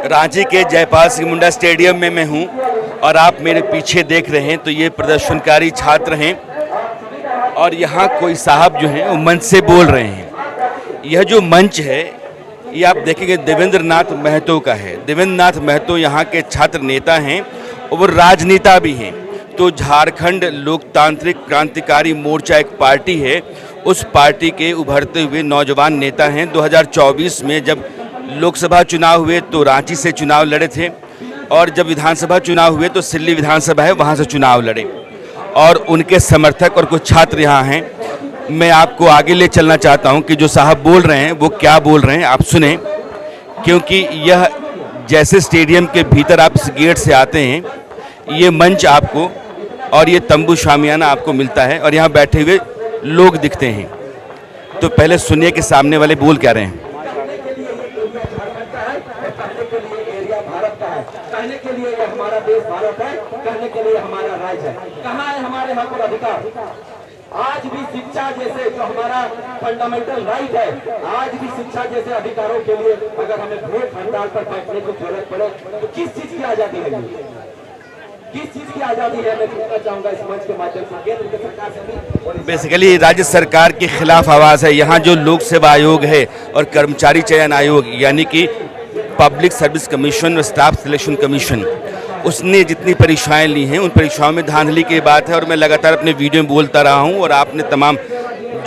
रांची के जयपाल सिंह मुंडा स्टेडियम में मैं हूं और आप मेरे पीछे देख रहे हैं तो ये प्रदर्शनकारी छात्र हैं और यहाँ कोई साहब जो हैं वो मंच से बोल रहे हैं। यह जो मंच है ये आप देखेंगे देवेंद्र नाथ महतो का है। देवेंद्र नाथ महतो यहाँ के छात्र नेता हैं और वो राजनेता भी हैं। तो झारखंड लोकतांत्रिक क्रांतिकारी मोर्चा एक पार्टी है, उस पार्टी के उभरते हुए नौजवान नेता हैं। 2024 में जब लोकसभा चुनाव हुए तो रांची से चुनाव लड़े थे और जब विधानसभा चुनाव हुए तो सिल्ली विधानसभा है वहाँ से चुनाव लड़े और उनके समर्थक और कुछ छात्र यहाँ हैं। मैं आपको आगे ले चलना चाहता हूँ कि जो साहब बोल रहे हैं वो क्या बोल रहे हैं, आप सुने, क्योंकि यह जैसे स्टेडियम के भीतर आप इस गेट से आते हैं ये मंच आपको और ये तंबू शामियाना आपको मिलता है और यहाँ बैठे हुए लोग दिखते हैं। तो पहले सुनिए कि सामने वाले बोल क्या रहे हैं। कहने के लिए ये हमारा देश भारत है, कहने के लिए हमारा राज्य है। कहाँ है हमारे हक और अधिकार? आज भी शिक्षा जैसे जो हमारा फंडामेंटल राइट है, आज भी शिक्षा जैसे अधिकारों के लिए अगर हमें भूख हड़ताल पर बैठने की जरूरत पड़े तो किस चीज की आजादी है? किस चीज की आजादी है? मैं पूछना चाहूंगा इस मंच के माध्यम से केंद्र की सरकार से भी। बेसिकली राज्य सरकार के खिलाफ आवाज़ है। यहाँ जो लोक सेवा आयोग है और कर्मचारी चयन आयोग यानी कि पब्लिक सर्विस कमीशन और स्टाफ सिलेक्शन कमीशन, उसने जितनी परीक्षाएं ली हैं उन परीक्षाओं में धांधली की बात है और मैं लगातार अपने वीडियो में बोलता रहा हूं और आपने तमाम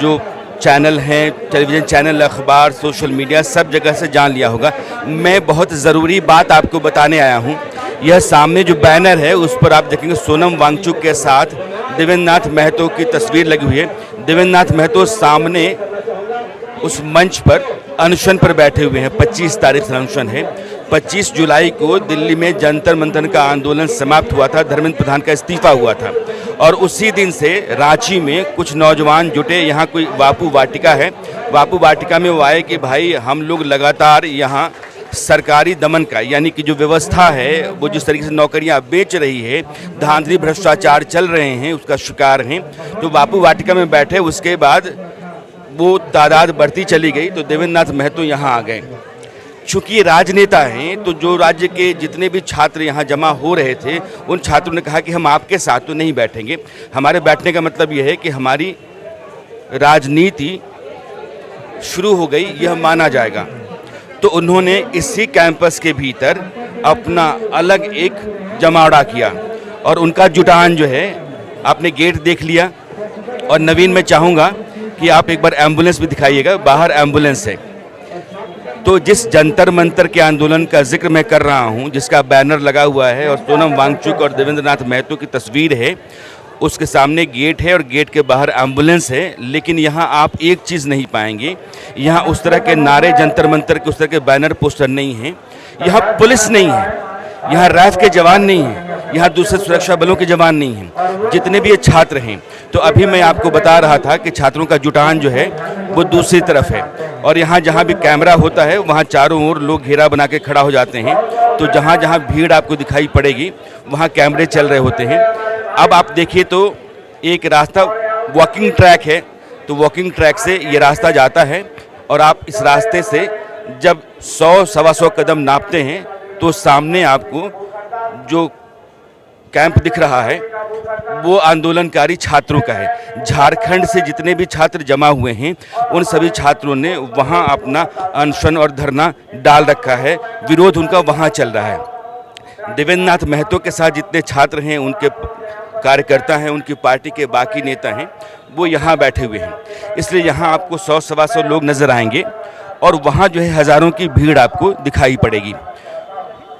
जो चैनल हैं, टेलीविज़न चैनल, अखबार, सोशल मीडिया, सब जगह से जान लिया होगा। मैं बहुत ज़रूरी बात आपको बताने आया हूं। यह सामने जो बैनर है उस पर आप देखेंगे सोनम वांगचुक के साथ देवेंद्र नाथ महतो की तस्वीर लगी हुई है। देवेंद्र नाथ महतो सामने उस मंच पर अनशन पर बैठे हुए हैं। 25 तारीख से अनशन है। 25 जुलाई को दिल्ली में जंतर मंतर का आंदोलन समाप्त हुआ था, धर्मेंद्र प्रधान का इस्तीफा हुआ था और उसी दिन से रांची में कुछ नौजवान जुटे। यहाँ कोई बापू वाटिका है, बापू वाटिका में वो आए कि भाई हम लोग लगातार यहाँ सरकारी दमन का यानी कि जो व्यवस्था है वो जिस तरीके से नौकरियां बेच रही है, धांधली भ्रष्टाचार चल रहे हैं, उसका शिकार हैं। तो बापू वाटिका में बैठे, उसके बाद वो तादाद बढ़ती चली गई तो देवेंद्र नाथ महतो यहाँ आ गए। चूँकि ये राजनेता हैं तो जो राज्य के जितने भी छात्र यहाँ जमा हो रहे थे उन छात्रों ने कहा कि हम आपके साथ तो नहीं बैठेंगे। हमारे बैठने का मतलब ये है कि हमारी राजनीति शुरू हो गई, यह माना जाएगा। तो उन्होंने इसी कैंपस के भीतर अपना अलग एक जमावड़ा किया और उनका जुटान जो है आपने गेट देख लिया। और नवीन, मैं चाहूँगा कि आप एक बार एम्बुलेंस भी दिखाइएगा, बाहर एम्बुलेंस है। तो जिस जंतर मंतर के आंदोलन का जिक्र मैं कर रहा हूं, जिसका बैनर लगा हुआ है और सोनम वांगचुक और देवेंद्र नाथ महतो की तस्वीर है, उसके सामने गेट है और गेट के बाहर एम्बुलेंस है। लेकिन यहाँ आप एक चीज़ नहीं पाएंगे, यहाँ उस तरह के नारे जंतर मंतर के, उस तरह के बैनर पोस्टर नहीं हैं। यहाँ पुलिस नहीं है, यहाँ रैफ के जवान नहीं हैं, यहाँ दूसरे सुरक्षा बलों के जवान नहीं हैं, जितने भी ये छात्र हैं। तो अभी मैं आपको बता रहा था कि छात्रों का जुटान जो है वो दूसरी तरफ है और यहाँ जहाँ भी कैमरा होता है वहाँ चारों ओर लोग घेरा बना के खड़ा हो जाते हैं। तो जहाँ जहाँ भीड़ आपको दिखाई पड़ेगी वहाँ कैमरे चल रहे होते हैं। अब आप देखिए तो एक रास्ता वॉकिंग ट्रैक है, तो वॉकिंग ट्रैक से ये रास्ता जाता है और आप इस रास्ते से जब 100-125 कदम नापते हैं तो सामने आपको जो कैंप दिख रहा है वो आंदोलनकारी छात्रों का है। झारखंड से जितने भी छात्र जमा हुए हैं उन सभी छात्रों ने वहाँ अपना अनशन और धरना डाल रखा है, विरोध उनका वहाँ चल रहा है। देवेंद्र नाथ महतो के साथ जितने छात्र हैं, उनके कार्यकर्ता हैं, उनकी पार्टी के बाकी नेता हैं, वो यहाँ बैठे हुए हैं। इसलिए यहाँ आपको 100-125 लोग नज़र आएंगे और वहाँ जो है हज़ारों की भीड़ आपको दिखाई पड़ेगी।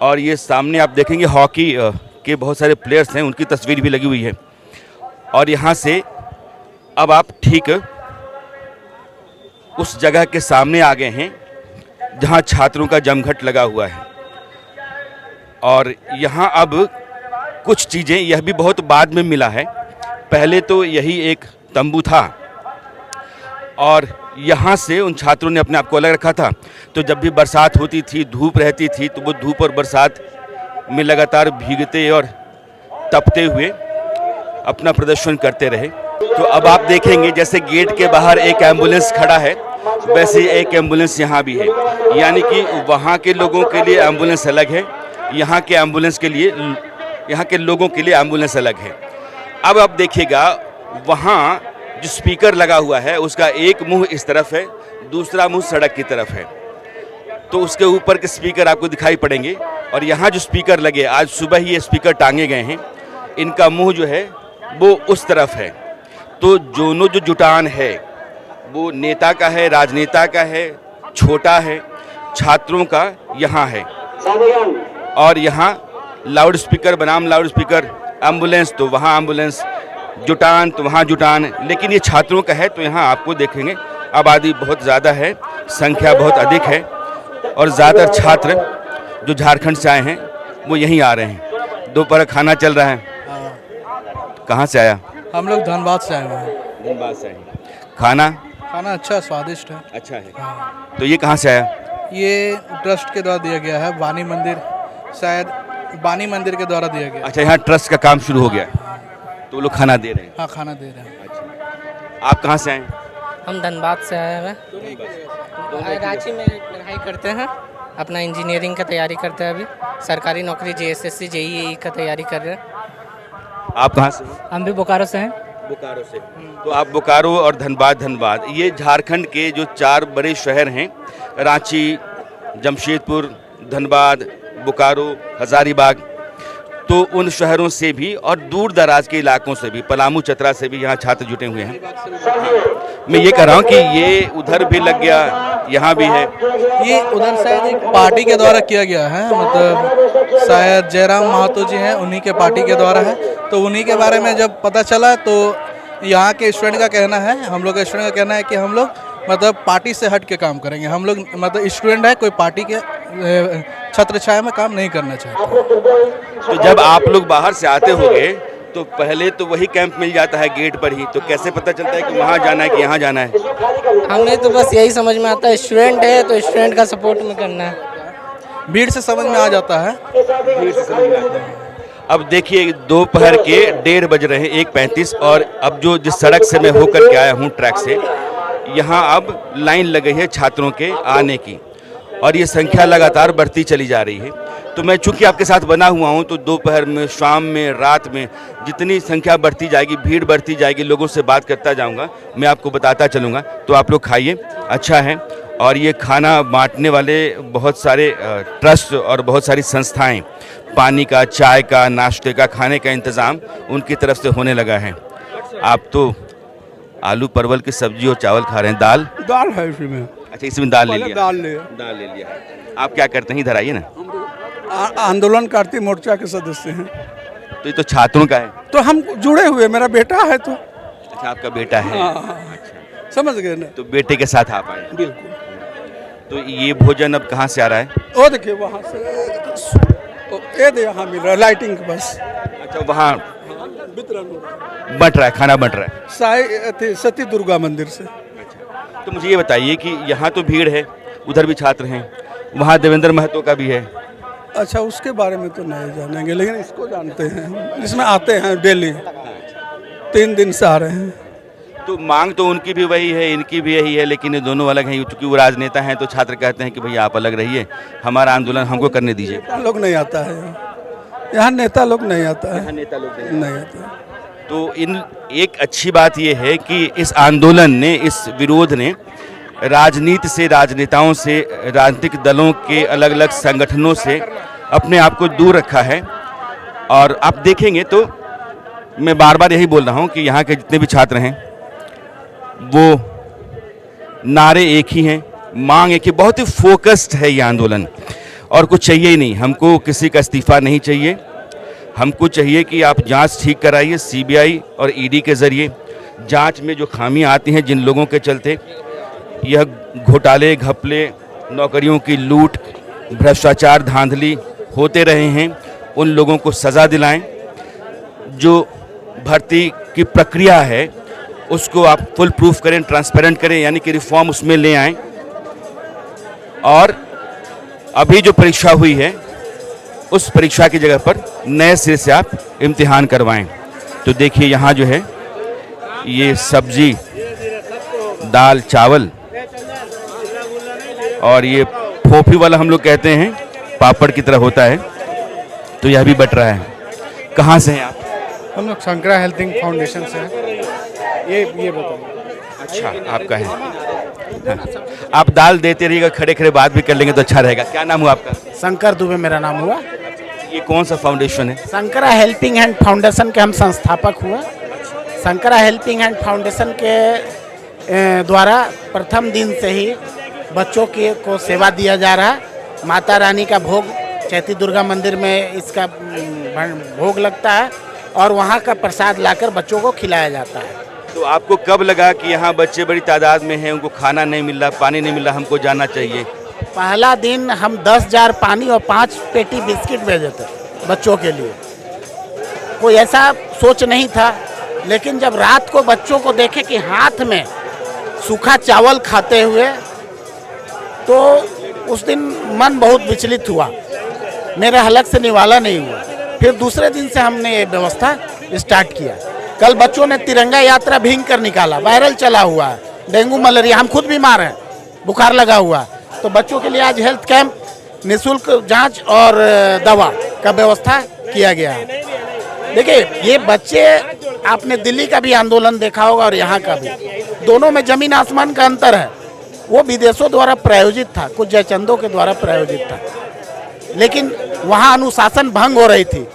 और ये सामने आप देखेंगे हॉकी के बहुत सारे प्लेयर्स हैं, उनकी तस्वीर भी लगी हुई है। और यहाँ से अब आप ठीक उस जगह के सामने आ गए हैं जहाँ छात्रों का जमघट लगा हुआ है। और यहाँ अब कुछ चीज़ें, यह भी बहुत बाद में मिला है, पहले तो यही एक तंबू था और यहाँ से उन छात्रों ने अपने आप को अलग रखा था। तो जब भी बरसात होती थी, धूप रहती थी, तो वो धूप और बरसात में लगातार भीगते और तपते हुए अपना प्रदर्शन करते रहे। तो अब आप देखेंगे जैसे गेट के बाहर एक एम्बुलेंस खड़ा है वैसे एक एम्बुलेंस यहाँ भी है, यानी कि वहाँ के लोगों के लिए एम्बुलेंस अलग है, यहाँ के एम्बुलेंस के लिए, यहाँ के लोगों के लिए एम्बुलेंस अलग है। अब आप देखिएगा वहाँ जो स्पीकर लगा हुआ है उसका एक मुंह इस तरफ है, दूसरा मुंह सड़क की तरफ है, तो उसके ऊपर के स्पीकर आपको दिखाई पड़ेंगे। और यहाँ जो स्पीकर लगे, आज सुबह ही ये स्पीकर टांगे गए हैं, इनका मुंह जो है वो उस तरफ है। तो दोनों जो जुटान है वो नेता का है, राजनेता का है, छोटा है, छात्रों का यहाँ है। और यहाँ लाउड स्पीकर बनाम लाउड स्पीकर, एम्बुलेंस तो वहाँ एम्बुलेंस, जुटान तो वहाँ जुटान, लेकिन ये छात्रों का है। तो यहाँ आपको देखेंगे आबादी बहुत ज़्यादा है, संख्या बहुत अधिक है और ज़्यादातर छात्र जो झारखंड से आए हैं वो यहीं आ रहे हैं। दोपहर खाना चल रहा है। कहाँ से आया? हम लोग धनबाद से आए हुए हैं। धनबाद से आए। खाना खाना अच्छा स्वादिष्ट है। अच्छा है। तो ये कहाँ से आया? ये ट्रस्ट के द्वारा दिया गया है, बानी मंदिर, शायद बानी मंदिर के द्वारा दिया गया। अच्छा, यहाँ ट्रस्ट का काम शुरू हो गया, तो वो लोग खाना दे रहे हैं। हाँ, खाना दे रहे हैं। अच्छा, आप कहाँ से आए? हम धनबाद से आए हैं। रांची में पढ़ाई करते हैं, अपना इंजीनियरिंग का तैयारी करते हैं, अभी सरकारी नौकरी JSSC JEE का तैयारी कर रहे हैं। आप कहाँ से? हम भी बोकारो से हैं। बोकारो से। तो आप बोकारो और धनबाद, ये झारखंड के जो 4 बड़े शहर हैं, रांची, जमशेदपुर, धनबाद, बोकारो, हजारीबाग, तो उन शहरों से भी और दूर दराज के इलाकों से भी, पलामू, चतरा से भी यहाँ छात्र जुटे हुए हैं। मैं ये कह रहा हूँ कि ये उधर भी लग गया, यहाँ भी है। ये उधर शायद एक पार्टी के द्वारा किया गया है, मतलब शायद जयराम महतो जी हैं, उन्हीं के पार्टी के द्वारा है। तो उन्हीं के बारे में जब पता चला तो यहाँ के स्टूडेंट का कहना है, हम लोग का स्टूडेंट का कहना है कि हम लोग मतलब पार्टी से हट के काम करेंगे। हम लोग मतलब स्टूडेंट है, कोई पार्टी के छत्र छाया में काम नहीं करना चाहते। तो जब आप लोग बाहर से आते होंगे तो पहले तो वही कैंप मिल जाता है गेट पर ही, तो कैसे पता चलता है कि वहाँ जाना है कि यहाँ जाना है? हमें तो बस यही समझ में आता है, स्टूडेंट है तो स्टूडेंट का सपोर्ट में करना है। भीड़ से समझ में आ जाता है। भीड़ से समझ में आता है। अब देखिए दोपहर के 1:30 बज रहे हैं, 1:35, और अब जो जिस सड़क से मैं होकर के आया हूँ ट्रैक से, यहाँ अब लाइन लगी है छात्रों के आने की और ये संख्या लगातार बढ़ती चली जा रही है। तो मैं चूंकि आपके साथ बना हुआ हूँ, तो दोपहर में, शाम में, रात में जितनी संख्या बढ़ती जाएगी, भीड़ बढ़ती जाएगी, लोगों से बात करता जाऊँगा, मैं आपको बताता चलूँगा। तो आप लोग खाइए, अच्छा है। और ये खाना बांटने वाले बहुत सारे ट्रस्ट और बहुत सारी संस्थाएं, पानी का, चाय का, नाश्ते का, खाने का इंतज़ाम उनकी तरफ से होने लगा है। आप तो आलू परवल की सब्जी और चावल खा रहे हैं। दाल है इसमें। अच्छा, इसमें दाल ले लिया। दाल ले लिया। आप क्या करते हैं? इधर आइए ना। आंदोलनकारी मोर्चा के सदस्य हैं। तो ये तो छात्रों का है। तो हम जुड़े हुए, मेरा बेटा है। तो अच्छा, आपका बेटा है। अच्छा, समझ गए ना? तो बेटे के साथ आप आए। बिल्कुल। तो ये भोजन अब कहाँ से आ रहा है? वो देखिए वहाँ से, ये दे यहाँ मिल रहा है, लाइटिंग बस। अच्छा, वहाँ वितरण बंट रहा है, खाना बंट रहा है। साई सती दुर्गा मंदिर से। तो मुझे ये बताइए कि यहाँ तो भीड़ है, उधर भी छात्र हैं, वहाँ देवेंद्र महतो का भी है। अच्छा, उसके बारे में तो नहीं जानेंगे, लेकिन इसको जानते हैं, इसमें आते हैं डेली, 3 दिन से आ रहे हैं। तो मांग तो उनकी भी वही है, इनकी भी यही है, लेकिन ये दोनों अलग हैं। क्योंकि वो राजनेता हैं तो छात्र कहते हैं कि भैया आप अलग रहिए, हमारा आंदोलन हमको करने दीजिए। नेता लोग नहीं आता है यहाँ, नेता लोग नहीं आता है, नेता लोग नहीं आता। तो इन एक अच्छी बात ये है कि इस आंदोलन ने, इस विरोध ने राजनीति से, राजनेताओं से, राजनीतिक दलों के अलग अलग संगठनों से अपने आप को दूर रखा है। और आप देखेंगे तो मैं बार बार यही बोल रहा हूँ कि यहाँ के जितने भी छात्र हैं वो नारे एक ही हैं, मांग एक ही, बहुत ही फोकस्ड है ये आंदोलन। और कुछ चाहिए ही नहीं, हमको किसी का इस्तीफा नहीं चाहिए, हमको चाहिए कि आप जांच ठीक कराइए CBI और ED के ज़रिए। जांच में जो खामियां आती हैं, जिन लोगों के चलते यह घोटाले, घपले, नौकरियों की लूट, भ्रष्टाचार, धांधली होते रहे हैं, उन लोगों को सज़ा दिलाएं। जो भर्ती की प्रक्रिया है उसको आप फुल प्रूफ करें, ट्रांसपेरेंट करें, यानी कि रिफॉर्म उसमें ले आएं। और अभी जो परीक्षा हुई है उस परीक्षा की जगह पर नए सिरे से आप इम्तिहान करवाएं। तो देखिए यहाँ जो है ये सब्जी, दाल, चावल और ये फोफी वाला हम लोग कहते हैं, पापड़ की तरह होता है, तो यह भी बट रहा है। कहाँ से हैं आप? हम लोग शंकरा हेल्थिंग फाउंडेशन से हैं। ये बताइए। अच्छा, आपका है। हाँ। आप दाल देते रहिएगा, खड़े खड़े बात भी कर लेंगे तो अच्छा रहेगा। क्या नाम हुआ आपका? शंकर दुबे मेरा नाम हुआ। ये कौन सा फाउंडेशन है? शंकरा हेल्पिंग हैंड फाउंडेशन के हम संस्थापक हुए। शंकरा हेल्पिंग हैंड फाउंडेशन के द्वारा प्रथम दिन से ही बच्चों को सेवा दिया जा रहा है। माता रानी का भोग चैती दुर्गा मंदिर में इसका भोग लगता है और वहाँ का प्रसाद लाकर बच्चों को खिलाया जाता है। तो आपको कब लगा कि यहाँ बच्चे बड़ी तादाद में हैं, उनको खाना नहीं मिल रहा, पानी नहीं मिल रहा, हमको जाना चाहिए? पहला दिन हम 10 जार पानी और 5 पेटी बिस्किट भेजे थे बच्चों के लिए। कोई ऐसा सोच नहीं था, लेकिन जब रात को बच्चों को देखे कि हाथ में सूखा चावल खाते हुए, तो उस दिन मन बहुत विचलित हुआ, मेरे हलक से निवाला नहीं हुआ। फिर दूसरे दिन से हमने ये व्यवस्था स्टार्ट किया। कल बच्चों ने तिरंगा यात्रा भींग कर निकाला, वायरल चला हुआ है, डेंगू मलेरिया, हम खुद बीमार हैं, बुखार लगा हुआ, तो बच्चों के लिए आज हेल्थ कैंप, निःशुल्क जांच और दवा का व्यवस्था किया गया है। देखिए, ये बच्चे, आपने दिल्ली का भी आंदोलन देखा होगा और यहाँ का भी, दोनों में जमीन आसमान का अंतर है। वो विदेशों द्वारा प्रायोजित था, कुछ जयचंदों के द्वारा प्रायोजित था, लेकिन वहाँ अनुशासन भंग हो रही थी।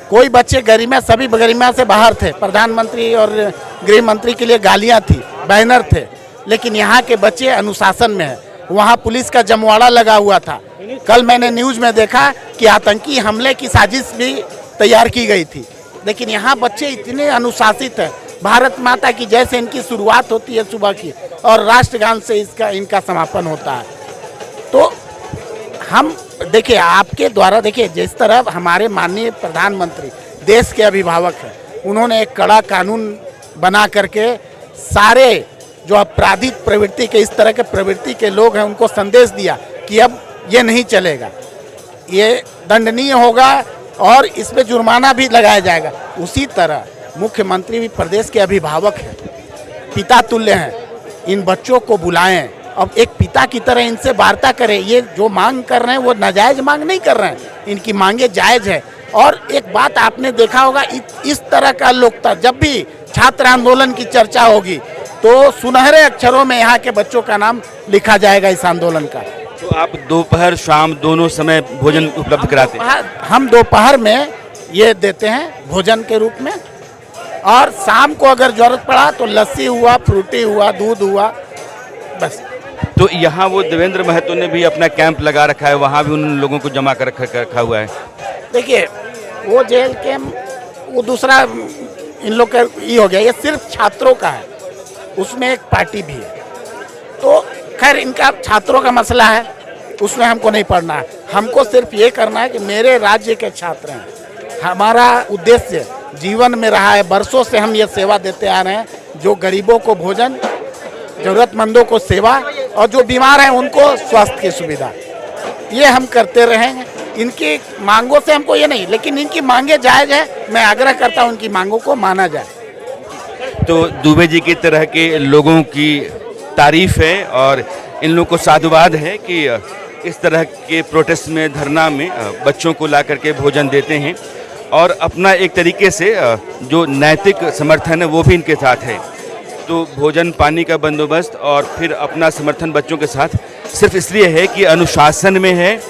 कोई बच्चे गरिमा, सभी गरिमा से बाहर थे, प्रधानमंत्री और गृह मंत्री के लिए गालियाँ थी, बैनर थे, लेकिन यहाँ के बच्चे अनुशासन में है। वहाँ पुलिस का जमवाड़ा लगा हुआ था। कल मैंने न्यूज़ में देखा कि आतंकी हमले की साजिश भी तैयार की गई थी, लेकिन यहाँ बच्चे इतने अनुशासित हैं। भारत माता की जय से इनकी शुरुआत होती है सुबह की, और राष्ट्रगान से इनका समापन होता है। तो हम देखिए, आपके द्वारा देखिए, जिस तरह हमारे माननीय प्रधानमंत्री देश के अभिभावक हैं, उन्होंने एक कड़ा कानून बना करके सारे जो आपराधिक प्रवृत्ति के, इस तरह के प्रवृत्ति के लोग हैं, उनको संदेश दिया कि अब ये नहीं चलेगा, ये दंडनीय होगा और इस पे जुर्माना भी लगाया जाएगा। उसी तरह मुख्यमंत्री भी प्रदेश के अभिभावक हैं, पिता तुल्य हैं, इन बच्चों को बुलाएं, अब एक पिता की तरह इनसे वार्ता करें। ये जो मांग कर रहे हैं वो नाजायज मांग नहीं कर रहे हैं, इनकी मांगे जायज है। और एक बात आपने देखा होगा, इस तरह का लोकतंत्र, जब भी छात्र आंदोलन की चर्चा होगी तो सुनहरे अक्षरों में यहाँ के बच्चों का नाम लिखा जाएगा इस आंदोलन का। तो आप दोपहर शाम दोनों समय भोजन उपलब्ध कराते हैं? हम दोपहर में ये देते हैं भोजन के रूप में, और शाम को अगर जरूरत पड़ा तो लस्सी हुआ, फ्रूटी हुआ, दूध हुआ, बस। तो यहाँ वो देवेंद्र महतो ने भी अपना कैंप लगा रखा है, वहाँ भी उन लोगों को जमा कर रखा हुआ है। देखिए, वो जेल कैंप, वो दूसरा इन लोग का ये हो गया, ये सिर्फ छात्रों का है, उसमें एक पार्टी भी है। तो खैर, इनका छात्रों का मसला है, उसमें हमको नहीं पढ़ना है। हमको सिर्फ ये करना है कि मेरे राज्य के छात्र हैं, हमारा उद्देश्य जीवन में रहा है, बरसों से हम ये सेवा देते आ रहे हैं, जो गरीबों को भोजन, जरूरतमंदों को सेवा, और जो बीमार हैं उनको स्वास्थ्य की सुविधा, ये हम करते रहेंगे। इनकी मांगों से हमको ये नहीं, लेकिन इनकी मांगे जायज़ है, मैं आग्रह करता हूँ उनकी मांगों को माना जाए। तो दुबे जी की तरह के लोगों की तारीफ है और इन लोगों को साधुवाद है कि इस तरह के प्रोटेस्ट में, धरना में बच्चों को ला करके भोजन देते हैं, और अपना एक तरीके से जो नैतिक समर्थन है वो भी इनके साथ है। तो भोजन पानी का बंदोबस्त और फिर अपना समर्थन बच्चों के साथ सिर्फ इसलिए है कि अनुशासन में है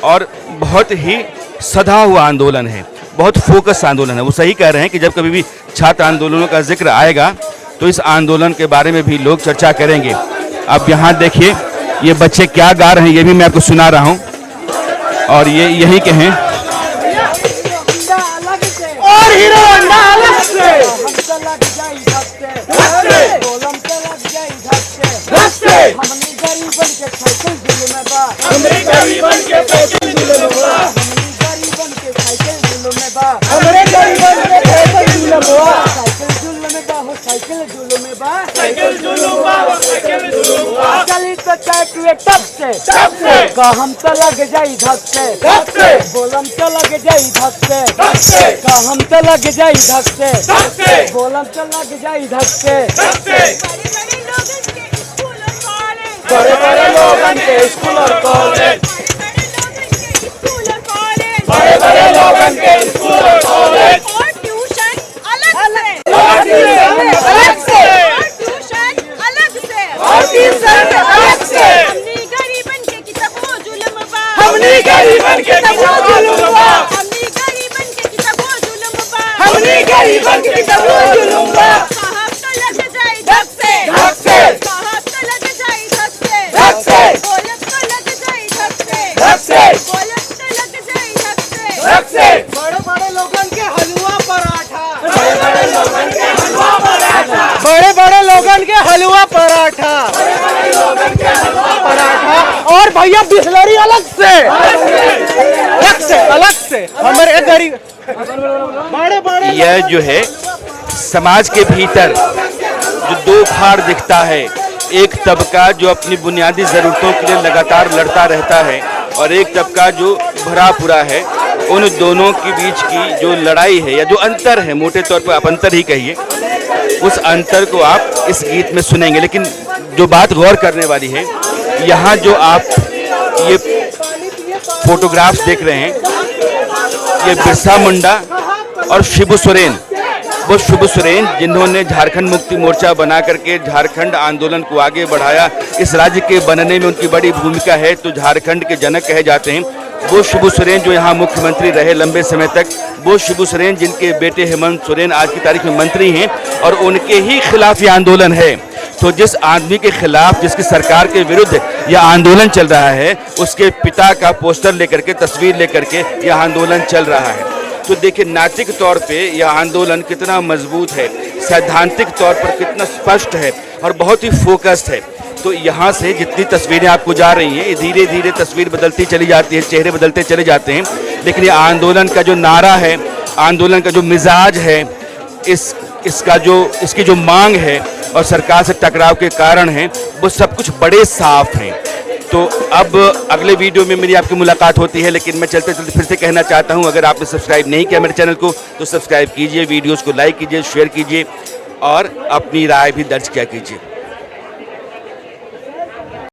और बहुत ही सधा हुआ आंदोलन है, बहुत फोकस आंदोलन है। वो सही कह रहे हैं कि जब कभी भी छात्र आंदोलनों का जिक्र आएगा तो इस आंदोलन के बारे में भी लोग चर्चा करेंगे। अब यहाँ देखिए, ये बच्चे क्या गा रहे हैं ये भी मैं आपको सुना रहा हूँ, और ये यही के हैं। और हीरो हम तो लग जाई धक से, बोलम तो लग जाई धक से, हम तो लग जाई धक से, बोलम तो लग जाई धक से। बड़े बड़े लोगन के स्कूल और कॉलेज, बड़े बड़े लोगन के स्कूल और कॉलेज, और ट्यूशन अलग से, अलग से, और ट्यूशन अलग से, और ट्यूशन अलग से, हमने गरीबन के किताबो जुल्म बा, हमने गरीबन के किताबो जुल्म बा, हमने गरीबन के किताबो जुल्म बा, हमने गरीबन के किताबो जुल्म बा। साहब तो लग जाए धक से, धक से, साहब तो लग जाए धक से, धक से, बोलत तो लग जाए धक से, धक से, बोलत तो लग जाए धक से, धक से, बड़े बड़े लोगन के हलवा पराठा, बड़े बड़े लोगन के हलवा पराठा, बड़े बड़े लोगन के हलवा पराठा, पराठा और भैया बिस्लरी अलग से, अलग से हमारे गरीब बड़े बड़े यह जो है समाज के भीतर जो दो फाड़ दिखता है, एक तबका जो अपनी बुनियादी ज़रूरतों के लिए लगातार लड़ता रहता है और एक तबका जो भरा पूरा है, उन दोनों के बीच की जो लड़ाई है या जो अंतर है, मोटे तौर पर आप अंतर ही कहिए, उस अंतर को आप इस गीत में सुनेंगे। लेकिन जो बात गौर करने वाली है, यहाँ जो आप ये फोटोग्राफ्स देख रहे हैं, ये बिरसा मुंडा और शिबू सोरेन, वो शिबू सोरेन जिन्होंने झारखंड मुक्ति मोर्चा बना करके झारखंड आंदोलन को आगे बढ़ाया, इस राज्य के बनने में उनकी बड़ी भूमिका है, तो झारखंड के जनक कहे जाते हैं। वो शिबू सोरेन जो यहाँ मुख्यमंत्री रहे लंबे समय तक, वो शिबू सोरेन जिनके बेटे हेमंत सोरेन आज की तारीख में मंत्री हैं और उनके ही खिलाफ ये आंदोलन है। तो जिस आदमी के खिलाफ, जिसकी सरकार के विरुद्ध यह आंदोलन चल रहा है, उसके पिता का पोस्टर लेकर के, तस्वीर लेकर के यह आंदोलन चल रहा है। तो देखिए नैतिक तौर पे यह आंदोलन कितना मजबूत है, सैद्धांतिक तौर पर कितना स्पष्ट है और बहुत ही फोकस्ड है। तो यहाँ से जितनी तस्वीरें आपको जा रही हैं, धीरे धीरे तस्वीर बदलती चली जाती है, चेहरे बदलते चले जाते हैं, लेकिन ये आंदोलन का जो नारा है, आंदोलन का जो मिजाज है, इसकी जो मांग है और सरकार से टकराव के कारण है, वो सब कुछ बड़े साफ हैं। तो अब अगले वीडियो में मेरी आपकी मुलाकात होती है, लेकिन मैं चलते चलते फिर से कहना चाहता हूं, अगर आपने सब्सक्राइब नहीं किया मेरे चैनल को तो सब्सक्राइब कीजिए, वीडियोस को लाइक कीजिए, शेयर कीजिए और अपनी राय भी दर्ज किया कीजिए।